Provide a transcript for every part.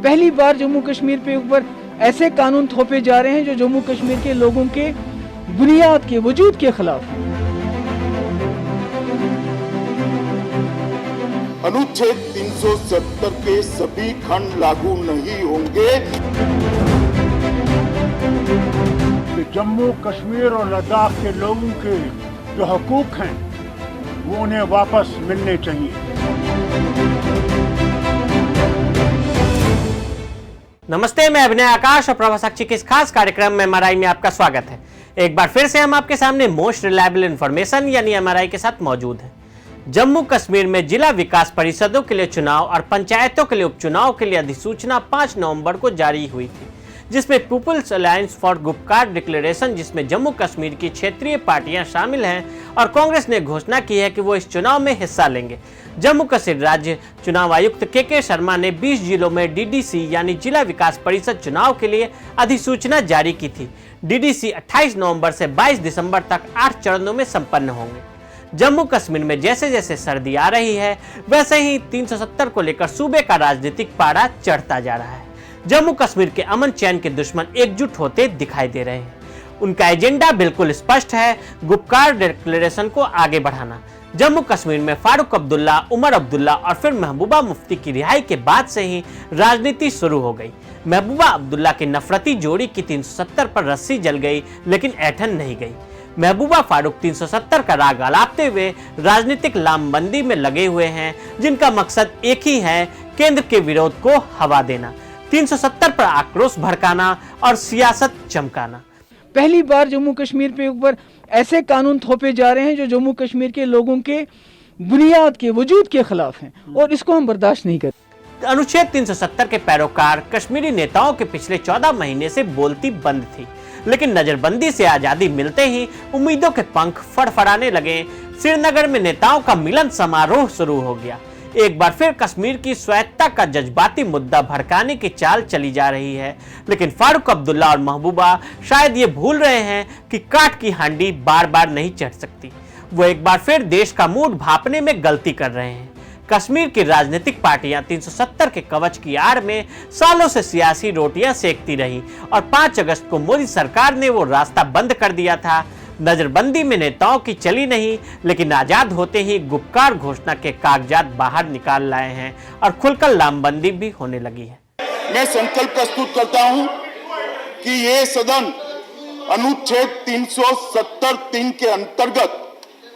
पहली बार जम्मू कश्मीर पे ऊपर ऐसे कानून थोपे जा रहे हैं जो जम्मू कश्मीर के लोगों के बुनियाद के वजूद के खिलाफ हैं। अनुच्छेद 370 के सभी खंड लागू नहीं होंगे। जम्मू कश्मीर और लद्दाख के लोगों के जो हकूक हैं वो उन्हें वापस मिलने चाहिए। नमस्ते, मैं अभिनय आकाश और प्रभा साक्षी के इस खास कार्यक्रम में एमआरआई में आपका स्वागत है। एक बार फिर से हम आपके सामने मोस्ट रिलायबल इंफॉर्मेशन यानी एमआरआई के साथ मौजूद हैं। जम्मू कश्मीर में जिला विकास परिषदों के लिए चुनाव और पंचायतों के लिए उपचुनाव के लिए अधिसूचना 5 नवंबर को जारी हुई थी, जिसमें People's Alliance for Gupkar Declaration, जिसमें जम्मू कश्मीर की क्षेत्रीय पार्टियां शामिल हैं, और कांग्रेस ने घोषणा की है कि वो इस चुनाव में हिस्सा लेंगे। जम्मू कश्मीर राज्य चुनाव आयुक्त के शर्मा ने 20 जिलों में डीडीसी यानी जिला विकास परिषद चुनाव के लिए अधिसूचना जारी की थी। डीडीसी 28 नवंबर से 22 दिसंबर तक 8 चरणों में संपन्न होंगे। जम्मू कश्मीर में जैसे जैसे सर्दी आ रही है, वैसे ही 370 को लेकर सूबे का राजनीतिक पारा चढ़ता जा रहा है। जम्मू कश्मीर के अमन चैन के दुश्मन एकजुट होते दिखाई दे रहे हैं। उनका एजेंडा बिल्कुल स्पष्ट है, गुपकार डिक्लेरेशन को आगे बढ़ाना। जम्मू कश्मीर में फारूक अब्दुल्ला, उमर अब्दुल्ला और फिर महबूबा मुफ्ती की रिहाई के बाद से ही राजनीति शुरू हो गई। महबूबा अब्दुल्ला की नफरती जोड़ी की 370 पर रस्सी जल गई, लेकिन ऐठन नहीं गई। महबूबा फारूक 370 का राग अलापते हुए राजनीतिक लामबंदी में लगे हुए हैं, जिनका मकसद एक ही है, केंद्र के विरोध को हवा देना, 370 पर आक्रोश भड़काना और सियासत चमकाना। पहली बार जम्मू कश्मीर पे ऊपर ऐसे कानून थोपे जा रहे हैं जो जम्मू कश्मीर के लोगों के बुनियाद के वजूद के खिलाफ हैं, और इसको हम बर्दाश्त नहीं करते। अनुच्छेद 370 के पैरोकार कश्मीरी नेताओं के पिछले 14 महीने से बोलती बंद थी, लेकिन नजरबंदी से आजादी मिलते ही उम्मीदों के पंख फड़फड़ाने लगे। श्रीनगर में नेताओं का मिलन समारोह शुरू हो गया। एक बार फिर कश्मीर की स्वायत्तता का जज्बाती मुद्दा भड़काने की चाल चली जा रही है, लेकिन फारूक अब्दुल्ला और महबूबा शायद ये भूल रहे हैं कि काठ की हांडी बार बार नहीं चढ़ सकती। वो एक बार फिर देश का मूड भांपने में गलती कर रहे हैं। कश्मीर की राजनीतिक पार्टियां 370 के कवच की आड़ में सालों से सियासी रोटियां सेकती रही, और 5 अगस्त को मोदी सरकार ने वो रास्ता बंद कर दिया था। नजरबंदी में नेताओं की चली नहीं, लेकिन आजाद होते ही गुपकार घोषणा के कागजात बाहर निकाल लाए हैं और खुलकर लामबंदी भी होने लगी है। मैं संकल्प प्रस्तुत करता हूं कि ये सदन अनुच्छेद 370(3) के अंतर्गत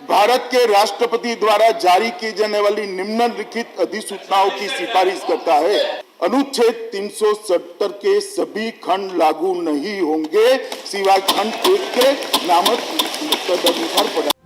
भारत के राष्ट्रपति द्वारा जारी की जाने वाली निम्नलिखित अधिसूचनाओं की सिफारिश करता है। अनुच्छेद 370 के सभी खंड लागू नहीं होंगे सिवाय खंड 1 के नामक।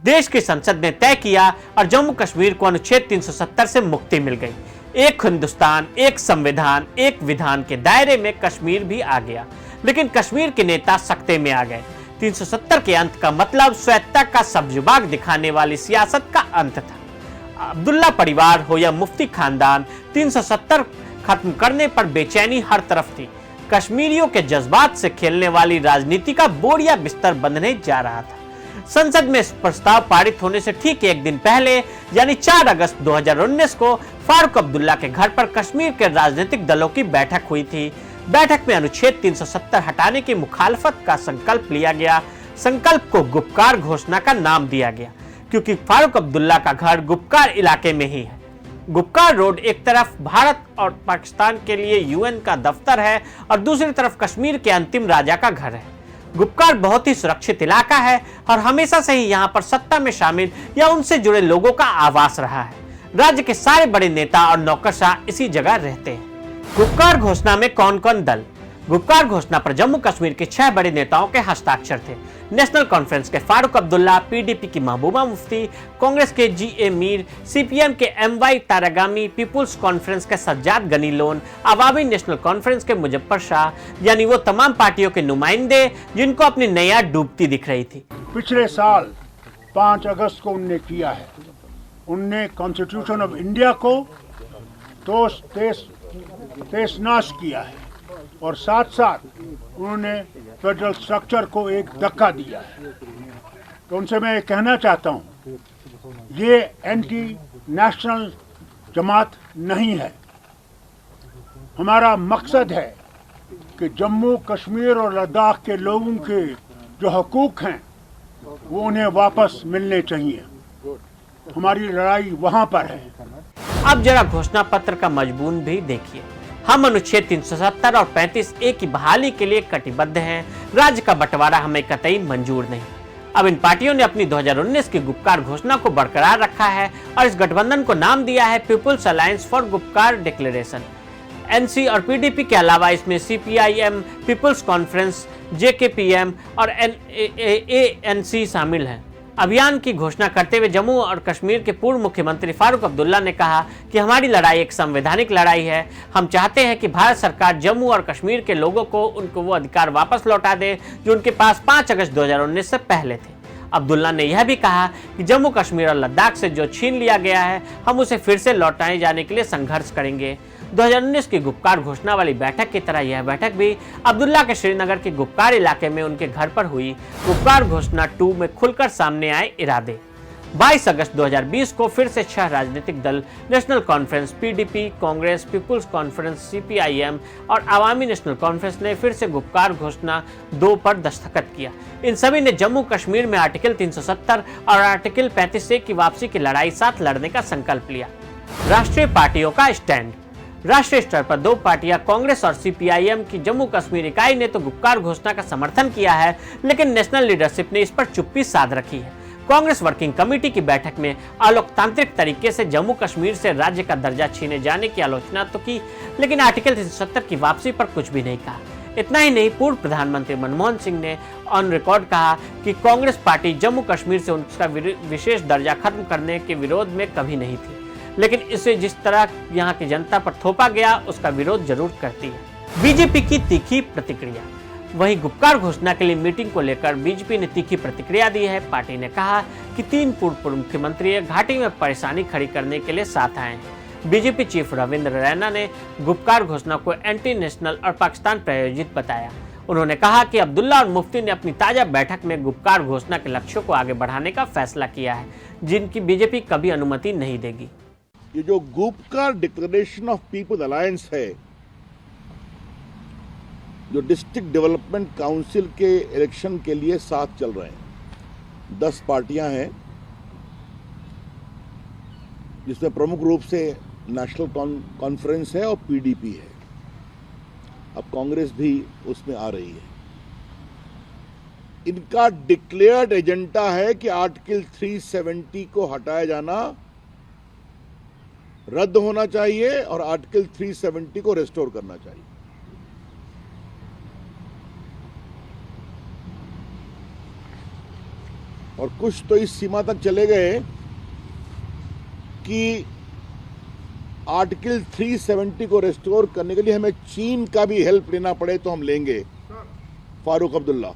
देश की संसद ने तय किया और जम्मू कश्मीर को अनुच्छेद 370 से मुक्ति मिल गई। एक हिंदुस्तान, एक संविधान, एक विधान के दायरे में कश्मीर भी आ गया, लेकिन कश्मीर के नेता सख्ते में आ गए। 370 के अंत का मतलब स्वायत्तता का सब्जुबाग दिखाने वाली सियासत का अंत था। अब्दुल्ला परिवार हो या मुफ्ती खानदान, 370 खत्म करने पर बेचैनी हर तरफ थी। कश्मीरियों के जज्बात से खेलने वाली राजनीति का बोरिया बिस्तर बंधने जा रहा था। संसद में इस प्रस्ताव पारित होने से ठीक एक दिन पहले यानी 4 अगस्त 2019 को फारूक अब्दुल्ला के घर पर कश्मीर के राजनीतिक दलों की बैठक हुई थी। बैठक में अनुच्छेद 370 हटाने की मुखालफत का संकल्प लिया गया। संकल्प को गुपकार घोषणा का नाम दिया गया, क्योंकि फारूक अब्दुल्ला का घर गुपकार इलाके में ही है। गुपकार रोड एक तरफ भारत और पाकिस्तान के लिए यूएन का दफ्तर है और दूसरी तरफ कश्मीर के अंतिम राजा का घर है। गुपकार बहुत ही सुरक्षित इलाका है और हमेशा से ही यहाँ पर सत्ता में शामिल या उनसे जुड़े लोगों का आवास रहा है। राज्य के सारे बड़े नेता और नौकरशाह इसी जगह रहते हैं। गुपकार घोषणा में कौन कौन दल? गुपकार घोषणा पर जम्मू कश्मीर के 6 बड़े नेताओं के हस्ताक्षर थे। नेशनल कॉन्फ्रेंस के फारूक अब्दुल्ला, पीडीपी की महबूबा मुफ्ती, कांग्रेस के जीए मीर, सीपीएम के एमवाई तारागामी, पीपुल्स कॉन्फ्रेंस के सज्जाद गनी लोन, अवामी नेशनल कॉन्फ्रेंस के मुजफ्फर शाह, यानी वो तमाम पार्टियों के नुमाइंदे जिनको अपनी नैया डूबती दिख रही थी। पिछले साल 5 अगस्त को उनने किया है। उनने कॉन्स्टिट्यूशन ऑफ इंडिया को तेज नाश किया है और साथ साथ उन्होंने फेडरल स्ट्रक्चर को एक धक्का दिया है। तो उनसे मैं कहना चाहता हूँ, ये एंटी नेशनल जमात नहीं है, हमारा मकसद है कि जम्मू कश्मीर और लद्दाख के लोगों के जो हकूक़ हैं वो उन्हें वापस मिलने चाहिए। हमारी लड़ाई वहाँ पर है। अब जरा घोषणा पत्र का मजमून भी देखिए। हम अनुच्छेद 370 और 35A की बहाली के लिए कटिबद्ध हैं। राज्य का बंटवारा हमें कतई मंजूर नहीं। अब इन पार्टियों ने अपनी 2019 की गुपकार घोषणा को बरकरार रखा है और इस गठबंधन को नाम दिया है People's Alliance for Gupkar Declaration. NC और पीडीपी के अलावा इसमें सीपीआईएम, पीपुल्स कॉन्फ्रेंस, जेकेपीएम और एएनसी शामिल हैं। अभियान की घोषणा करते हुए जम्मू और कश्मीर के पूर्व मुख्यमंत्री फारूक अब्दुल्ला ने कहा कि हमारी लड़ाई एक संवैधानिक लड़ाई है। हम चाहते हैं कि भारत सरकार जम्मू और कश्मीर के लोगों को उनको वो अधिकार वापस लौटा दे जो उनके पास 5 अगस्त 2019 से पहले थे। अब्दुल्ला ने यह भी कहा कि जम्मू कश्मीर और लद्दाख से जो छीन लिया गया है हम उसे फिर से लौटाए जाने के लिए संघर्ष करेंगे। 2019 की गुपकार घोषणा वाली बैठक की तरह यह बैठक भी अब्दुल्ला के श्रीनगर के गुपकार इलाके में उनके घर पर हुई। गुपकार घोषणा 2 में खुलकर सामने आए इरादे। 22 अगस्त 2020 को फिर से 6 राजनीतिक दल National Conference, PDP, Congress, People's Conference, CPIM और अवामी नेशनल कॉन्फ्रेंस ने फिर से गुपकार घोषणा 2 पर दस्तखत किया। इन सभी ने जम्मू कश्मीर में आर्टिकल 370 और आर्टिकल 35A की वापसी की लड़ाई साथ लड़ने का संकल्प लिया। राष्ट्रीय पार्टियों का स्टैंड। राष्ट्रीय स्तर पर 2 पार्टियां कांग्रेस और सीपीआईएम की जम्मू कश्मीर इकाई ने तो गुपकार घोषणा का समर्थन किया है, लेकिन नेशनल लीडरशिप ने इस पर चुप्पी साध रखी है। कांग्रेस वर्किंग कमेटी की बैठक में अलोकतांत्रिक तरीके से जम्मू कश्मीर से राज्य का दर्जा छीने जाने की आलोचना तो की, लेकिन आर्टिकल 370 की वापसी पर कुछ भी नहीं कहा। इतना ही नहीं, पूर्व प्रधानमंत्री मनमोहन सिंह ने ऑन रिकॉर्ड कहा कि कांग्रेस पार्टी जम्मू कश्मीर से उसका विशेष दर्जा खत्म करने के विरोध में कभी नहीं थी, लेकिन इसे जिस तरह यहाँ की जनता पर थोपा गया उसका विरोध जरूर करती है। बीजेपी की तीखी प्रतिक्रिया। वहीं गुपकार घोषणा के लिए मीटिंग को लेकर बीजेपी ने तीखी प्रतिक्रिया दी है। पार्टी ने कहा कि 3 पूर्व मुख्यमंत्री घाटी में परेशानी खड़ी करने के लिए साथ आए हैं। बीजेपी चीफ रविंद्र रैना ने गुपकार घोषणा को एंटी नेशनल और पाकिस्तान प्रायोजित बताया। उन्होंने कहा कि अब्दुल्ला और मुफ्ती ने अपनी ताजा बैठक में गुपकार घोषणा के लक्ष्यों को आगे बढ़ाने का फैसला किया है, जिनकी बीजेपी कभी अनुमति नहीं देगी। ये जो Gupkar declaration of people alliance है, जो डिस्ट्रिक्ट डेवलपमेंट काउंसिल के इलेक्शन के लिए साथ चल रहे हैं, 10 पार्टियां हैं, जिसमें प्रमुख रूप से नेशनल कॉन्फ्रेंस है और पीडीपी है। अब कांग्रेस भी उसमें आ रही है। इनका डिक्लेयर्ड एजेंडा है कि आर्टिकल 370 को हटाया जाना, रद्द होना चाहिए और आर्टिकल 370 को रेस्टोर करना चाहिए। और कुछ तो इस सीमा तक चले गए कि आर्टिकल 370 को रेस्टोर करने के लिए हमें चीन का भी हेल्प लेना पड़े तो हम लेंगे। फारूक अब्दुल्ला।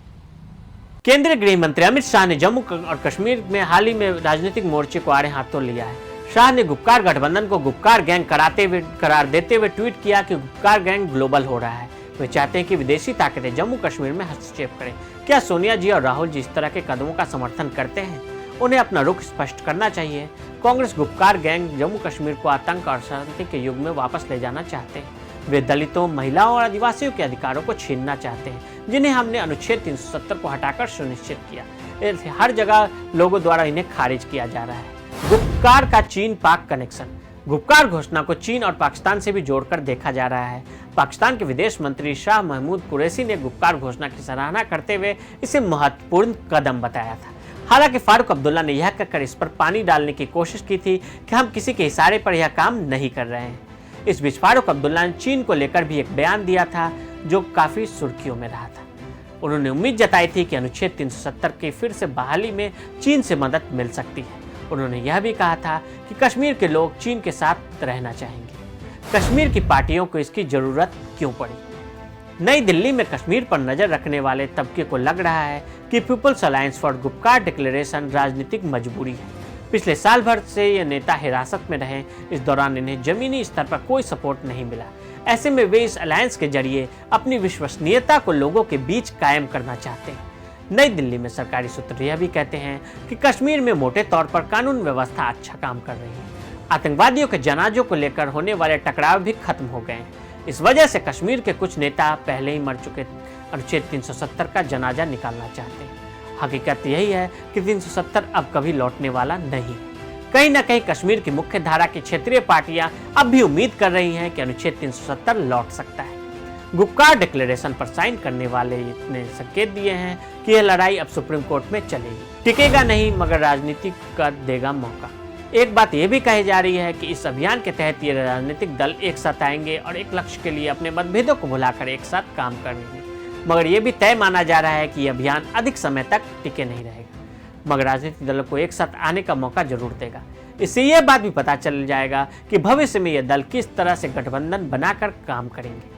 केंद्रीय गृह मंत्री अमित शाह ने जम्मू और कश्मीर में हाल ही में राजनीतिक मोर्चे को आड़े हाथों लिया है। शाह ने गुपकार गठबंधन को गुपकार गैंग करार देते हुए ट्वीट किया कि गुपकार गैंग ग्लोबल हो रहा है। वे चाहते हैं कि विदेशी ताकतें जम्मू कश्मीर में हस्तक्षेप करें। क्या सोनिया जी और राहुल जी इस तरह के कदमों का समर्थन करते हैं? उन्हें अपना रुख स्पष्ट करना चाहिए। कांग्रेस गुपकार गैंग जम्मू कश्मीर को आतंक और शांति के युग में वापस ले जाना चाहते हैं। वे दलितों, महिलाओं और आदिवासियों के अधिकारों को छीनना चाहते हैं, जिन्हें हमने अनुच्छेद 370 को हटाकर सुनिश्चित किया। हर जगह लोगों द्वारा इन्हें खारिज किया जा रहा है। गुपकार का चीन पाक कनेक्शन। गुपकार घोषणा को चीन और पाकिस्तान से भी जोड़कर देखा जा रहा है। पाकिस्तान के विदेश मंत्री शाह महमूद कुरैशी ने गुपकार घोषणा की सराहना करते हुए इसे महत्वपूर्ण कदम बताया था। हालांकि फारूक अब्दुल्ला ने यह कहकर इस पर पानी डालने की कोशिश की थी कि हम किसी के इशारे पर यह काम नहीं कर रहे हैं। इस बीच फारूक अब्दुल्ला ने चीन को लेकर भी एक बयान दिया था जो काफी सुर्खियों में रहा था। उन्होंने उम्मीद जताई थी कि अनुच्छेद 370 की फिर से बहाली में चीन से मदद मिल सकती है। उन्होंने यह भी कहा था कि कश्मीर के लोग चीन के साथ रहना चाहेंगे। कश्मीर की पार्टियों को इसकी जरूरत क्यों पड़ी? नई दिल्ली में कश्मीर पर नजर रखने वाले तबके को लग रहा है कि People's Alliance for Gupkar Declaration राजनीतिक मजबूरी है। पिछले साल भर से ये नेता हिरासत में रहे। इस दौरान इन्हें जमीनी स्तर पर कोई सपोर्ट नहीं मिला। ऐसे में वे इस अलायंस के जरिए अपनी विश्वसनीयता को लोगों के बीच कायम करना चाहते हैं। नई दिल्ली में सरकारी सूत्र यह भी कहते हैं कि कश्मीर में मोटे तौर पर कानून व्यवस्था अच्छा काम कर रही है। आतंकवादियों के जनाजों को लेकर होने वाले टकराव भी खत्म हो गए हैं। इस वजह से कश्मीर के कुछ नेता पहले ही मर चुके अनुच्छेद 370 का जनाजा निकालना चाहते हैं। हकीकत यही है कि 370 अब कभी लौटने वाला नहीं। कहीं न कहीं कश्मीर की मुख्य धारा की क्षेत्रीय पार्टियां अब भी उम्मीद कर रही हैं कि अनुच्छेद 370 लौट सकता है। गुपकार डिक्लेरेशन पर साइन करने वाले ने संकेत दिए हैं कि यह लड़ाई अब सुप्रीम कोर्ट में चलेगी। टिकेगा नहीं मगर राजनीति का देगा मौका। एक बात यह भी कही जा रही है कि इस अभियान के तहत ये राजनीतिक दल एक साथ आएंगे और एक लक्ष्य के लिए अपने मतभेदों को भुलाकर एक साथ काम करेंगे। मगर यह भी तय माना जा रहा है कि यह अभियान अधिक समय तक टिके नहीं रहेगा, मगर राजनीतिक दलों को एक साथ आने का मौका जरूर देगा। इससे यह बात भी पता चल जाएगा कि भविष्य में यह दल किस तरह से गठबंधन बनाकर काम करेंगे।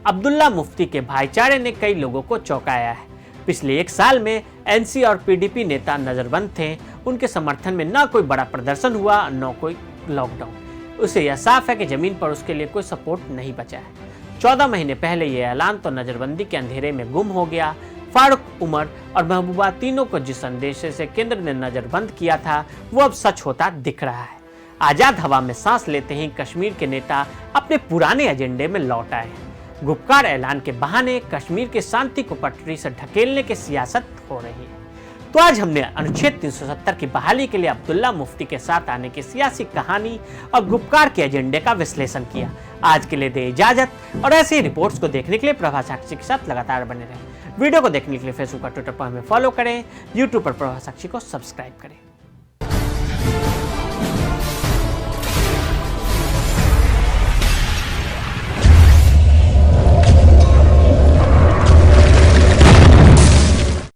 अब्दुल्ला मुफ्ती के भाईचारे ने कई लोगों को चौंकाया है। पिछले एक साल में एनसी और पीडीपी नेता नजरबंद थे। उनके समर्थन में न कोई बड़ा प्रदर्शन हुआ न कोई लॉकडाउन। उसे यह साफ है कि जमीन पर उसके लिए कोई सपोर्ट नहीं बचा है। 14 महीने पहले यह ऐलान तो नजरबंदी के अंधेरे में गुम हो गया। फारूक उमर और महबूबा तीनों को जिस अंदेशे से केंद्र ने नजरबंद किया था वो अब सच होता दिख रहा है। आजाद हवा में सांस लेते ही कश्मीर के नेता अपने पुराने एजेंडे में लौट आए। गुपकार ऐलान के बहाने कश्मीर की शांति को पटरी से ढकेलने की सियासत हो रही है। तो आज हमने अनुच्छेद 370 की बहाली के लिए अब्दुल्ला मुफ्ती के साथ आने की सियासी कहानी और गुपकार के एजेंडे का विश्लेषण किया। आज के लिए दे इजाजत और ऐसी रिपोर्ट्स को देखने के लिए प्रभा साक्षी के साथ लगातार बने रहें। वीडियो को देखने के लिए फेसबुक और ट्विटर पर हमें फॉलो करें, यूट्यूब पर प्रभा साक्षी को सब्सक्राइब करें।